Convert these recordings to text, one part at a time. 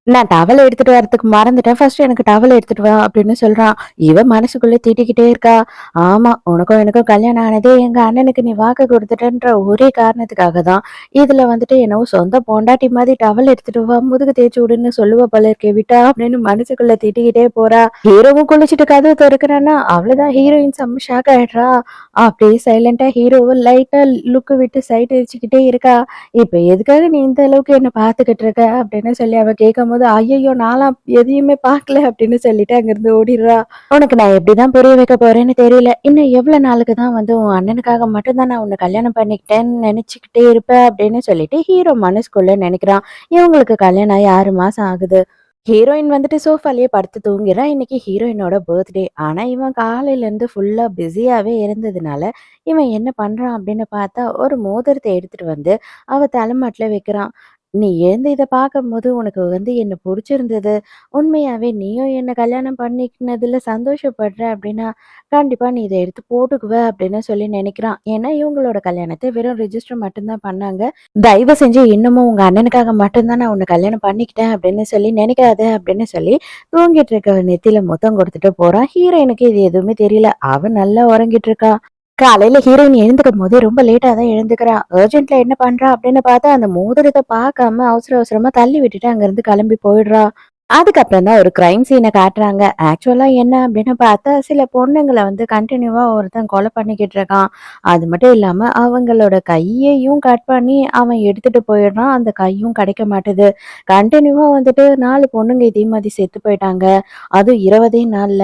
நான் டவல் எடுத்துட்டு வரதுக்கு மறந்துட்டேன். ஃபர்ஸ்ட் எனக்கு டவல் எடுத்துட்டு வா அப்படின்னு சொல்றான். இவ மனசுக்குள்ள திட்டிக்கிட்டே இருக்கா. ஆமா, உனக்கும் எனக்கும் கல்யாணம் ஆனதே எங்க அண்ணனுக்கு நீ வாக்கு குடுத்துட்டன்ற ஒரே காரணத்துக்காக தான். இதுல வந்துட்டு என்னவோ சொந்த பொண்டாட்டி மாதிரி டவல் எடுத்துட்டு வா, முதுகு தேய்ச்சு விடுன்னு சொல்லுவ போல இருக்கே விட்டா அப்படின்னு மனசுக்குள்ள திட்டிக்கிட்டே போறா. ஹீரோவும் குளிச்சுட்டு கதவு திறக்கிறான்னா, அவ்வளவுதான் ஹீரோயின் செம்ம ஷாக் ஆயிடுறா. அப்படியே சைலண்டா ஹீரோவும் லைட்டா லுக் விட்டு சைட் அடிச்சுக்கிட்டே இருக்கா. இப்ப எதுக்காக நீ இந்த அளவுக்கு என்ன பார்த்துக்கிட்டு இருக்க? அப்படின்னு சொல்லி அவ கேட்கும்போது, ஐயய்யோ! நான்லாம் எதையுமே பார்க்கல அப்படின்னு சொல்லிட்டு அங்கிருந்து ஓடிர்றா. உனக்கு நான் எப்படிதான் புரிய வைக்க போறேன்னு தெரியல. இன்னும் எவ்வளவு நாளுக்கு தான் வந்து உன் அண்ணனுக்காக மட்டும் தான் நான் உன்ன கல்யாணம் பண்ணிக்கிட்டேன்னு நினைச்சுக்கிட்டே இருப்ப அப்படின்னு சொல்லிட்டு ஹீரோ மனசுக்குள்ள நினைக்கிறான். இவங்களுக்கு கல்யாணம் ஆகி 6 மாசம் ஆகுது. ஹீரோயின் வந்துட்டு சோஃபாலயே படுத்து தூங்கிறா. இன்னைக்கு ஹீரோயினோட பர்த்டே. ஆனா இவன் காலையில இருந்து ஃபுல்லா பிஸியாவே இருந்ததுனால, இவன் என்ன பண்றான் அப்படின்னு பார்த்தா, ஒரு மோதிரத்த எடுத்துட்டு வந்து அவ தலைமாட்டுல வைக்கிறான். "நீ எழுந்து இத பார்க்கும்போது உனக்கு வந்து என்ன புடிச்சிருந்தது. உண்மையாவே நீயும் என்ன கல்யாணம் பண்ணிக்கினதுல சந்தோஷப்படுற அப்படின்னா, கண்டிப்பா நீ இத எடுத்து போட்டுக்குவ" அப்படின்னு சொல்லி நினைக்கிறான். ஏன்னா இவங்களோட கல்யாணத்த வெறும் ரிஜிஸ்டர் மட்டும் தான் பண்ணாங்க. தயவு செஞ்சு இன்னமும் உங்க அண்ணனுக்காக மட்டும் தான் நான் உன்ன கல்யாணம் பண்ணிக்கிட்டேன் அப்படின்னு சொல்லி நினைக்காத அப்படின்னு சொல்லி தூங்கிட்டு இருக்க நெத்தியில முத்தம் கொடுத்துட்டு போறான். ஹீரோயினுக்கு இது எதுவுமே தெரியல. அவ நல்லா உறங்கிட்டு இருக்கா. காலையில ஹீரோயின் எழுந்துக்கும் போது ரொம்ப லேட்டா தான் எழுந்துக்கிறா. அர்ஜென்ட்ல என்ன பண்றா அப்படின்னு பார்த்தா அந்த மோதிரத்த பார்க்காம அவசர அவசரமா தள்ளி விட்டுட்டு அங்கிருந்து கிளம்பி போயிடுறா. அதுக்கப்புறம் தான் ஒரு கிரைம் சீன காட்டுறாங்க. ஆக்சுவலா என்ன அப்படின்னு பார்த்தா, சில பொண்ணுங்கள வந்து கன்டினியூவா ஒருத்தன் கொலை பண்ணிக்கிட்டு இருக்கான். அது மட்டும் இல்லாம அவங்களோட கையையும் கட் பண்ணி அவன் எடுத்துட்டு போயிடுறான். அந்த கையும் கிடைக்க மாட்டுது. கன்டினியூவா வந்துட்டு 4 பொண்ணுங்க இதே மாதிரி செத்து போயிட்டாங்க. அதுவும் 20 நாள்ல.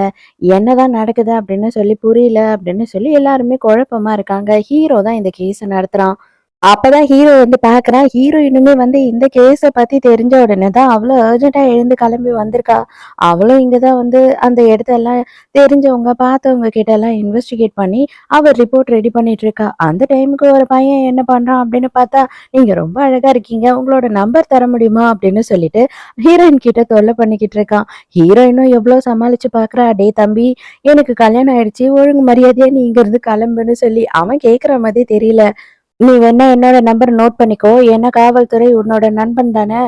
என்னதான் நடக்குது அப்படின்னு சொல்லி புரியல அப்படின்னு சொல்லி எல்லாருமே குழப்பமா இருக்காங்க. ஹீரோ தான் இந்த கேஸ நடத்துறான். அப்பதான் ஹீரோ வந்து பார்க்குறான். ஹீரோயினுமே வந்து இந்த கேஸ பத்தி தெரிஞ்ச உடனே தான் அவளும் அர்ஜென்ட்டா எழுந்து கிளம்பி வந்திருக்கா. அவளும் இங்க தான் வந்து அந்த இடத்தெல்லாம் தெரிஞ்சவங்க, பார்த்தவங்க கிட்டலாம் இன்வெஸ்டிகேட் பண்ணி அவ ரிப்போர்ட் ரெடி பண்ணிட்டு இருக்கா. அந்த டைமுக்கு ஒரு பையன் என்ன பண்றான் அப்படின்னு பார்த்தா, "நீங்க ரொம்ப அழகா இருக்கீங்க. உங்களோட நம்பர் தர முடியுமா?" அப்படின்னு சொல்லிட்டு ஹீரோயின் கிட்ட தொல்ல பண்ணிக்கிட்டு இருக்கான். ஹீரோயினும் எவ்வளோ சமாளிச்சு பார்க்குறா. "டேய் தம்பி, எனக்கு கல்யாணம் ஆயிடுச்சு. ஒழுங்கு மரியாதையா நீ இங்கருந்து கிளம்புன்னு" சொல்லி அவன் கேட்குற மாதிரி தெரியல. "நீ வேணா என்னோட நம்பர் நோட் பண்ணிக்கோ. ஏன்னா காவல்துறை உன்னோட நண்பன் தானே.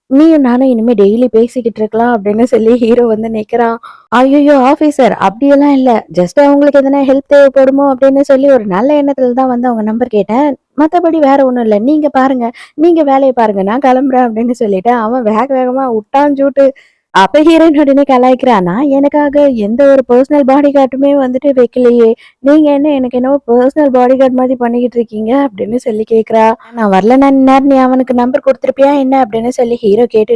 நீயும் நானும் இனிமே டெய்லி பேசிக்கிட்டு இருக்கலாம்" அப்படின்னு சொல்லி ஹீரோ வந்து நிக்கிறான். "ஐயய்யோ! ஆஃபீசர் அப்படியெல்லாம் இல்ல. ஜஸ்ட் அவங்களுக்கு எதனா ஹெல்ப் தேவைப்படுமோ அப்படின்னு சொல்லி ஒரு நல்ல எண்ணத்துல தான் வந்து அவங்க நம்பர் கேட்டேன். மத்தபடி வேற ஒண்ணும் இல்ல. நீங்க பாருங்க. நீங்க வேலைய பாருங்க. நான் கிளம்புறேன்" அப்படின்னு சொல்லிட்டு அவன் வேக வேகமா உட்டான் சூட்டு. அப்ப ஹீரோயின் உடனே கலாய்க்கிறா. "நான் எனக்காக எந்த ஒரு பெர்சனல் பாடி கார்டுமே வந்துட்டு வைக்கலையே. நீங்க என்ன எனக்கு என்னவோ பெர்சனல் பாடி கார்ட் மாதிரி பண்ணிக்கிட்டு இருக்கீங்க" அப்படின்னு சொல்லி கேட்கிறா. "நான் வரலன்னா இந்நேரம் நீ அவனுக்கு நம்பர் குடுத்துருப்பியா என்ன?" அப்படின்னு சொல்லி ஹீரோ கேட்டு